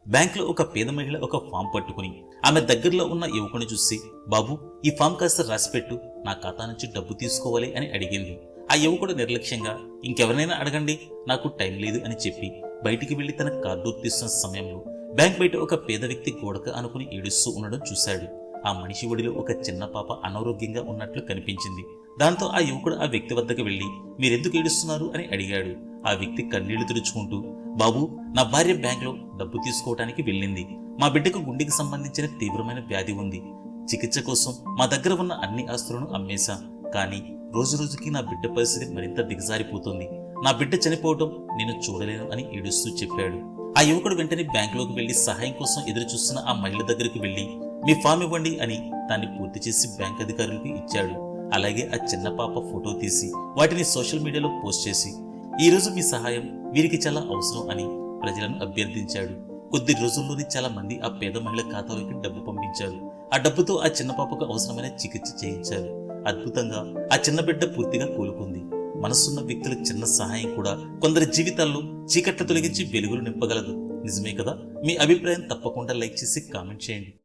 బ్యాంకులో ఒక పేద మహిళ ఒక ఫామ్ పట్టుకుని ఆమె దగ్గరలో ఉన్న యువకుని చూసి, బాబు, ఈ ఫామ్ కాస్త రాసిపెట్టు, నా ఖాతా నుంచి డబ్బు తీసుకోవాలి అని అడిగింది. ఆ యువకుడు నిర్లక్ష్యంగా, ఇంకెవరినైనా అడగండి, నాకు టైం లేదు అని చెప్పి బయటికి వెళ్లి తన కార్డు తీస్తున్న సమయంలో బ్యాంక్ బయట ఒక పేద వ్యక్తి గోడక అనుకుని ఏడుస్తూ ఉండడం చూశాడు. ఆ మనిషి ఒడిలో ఒక చిన్న పాప అనారోగ్యంగా ఉన్నట్లు కనిపించింది. దాంతో ఆ యువకుడు ఆ వ్యక్తి వద్దకు వెళ్లి, మీరెందుకు ఏడుస్తున్నారు అని అడిగాడు. ఆ వ్యక్తి కన్నీళ్లు తుడుచుకుంటూ, బాబు, నా భార్య బ్యాంకులో డబ్బు తీసుకోవడానికి వెళ్ళింది. మా బిడ్డకు గుండెకి సంబంధించిన తీవ్రమైన వ్యాధి ఉంది. చికిత్స కోసం మా దగ్గర ఉన్న అన్ని ఆస్తులను అమ్మేశా. కానీ రోజు రోజుకి నా బిడ్డ పరిస్థితి మరింత దిగజారిపోతుంది. నా బిడ్డ చనిపోవడం నేను చూడలేను అని ఏడుస్తూ చెప్పాడు. ఆ యువకుడు వెంటనే బ్యాంకులోకి వెళ్లి సహాయం కోసం ఎదురు చూస్తున్న ఆ మహిళ దగ్గరికి వెళ్లి, మీ ఫామ్ ఇవ్వండి అని దాన్ని పూర్తి చేసి బ్యాంక్ అధికారులకు ఇచ్చాడు. అలాగే ఆ చిన్న పాప ఫోటో తీసి వాటిని సోషల్ మీడియాలో పోస్ట్ చేసి, ఈ రోజు మీ సహాయం వీరికి చాలా అవసరం అని ప్రజలను అభ్యర్థించాడు. కొద్ది రోజుల్లోనే చాలా మంది ఆ పేద మహిళ ఖాతాలోకి డబ్బు పంపించారు. ఆ డబ్బుతో ఆ చిన్న పాపకు అవసరమైన చికిత్స చేయించారు. అద్భుతంగా ఆ చిన్న బిడ్డ పూర్తిగా కోలుకుంది. మనసున్న వ్యక్తుల చిన్న సహాయం కూడా కొందరి జీవితాల్లో చీకట్లు తొలగించి వెలుగులు నింపగలదు. నిజమే కదా? మీ అభిప్రాయం తప్పకుండా లైక్ చేసి కామెంట్ చేయండి.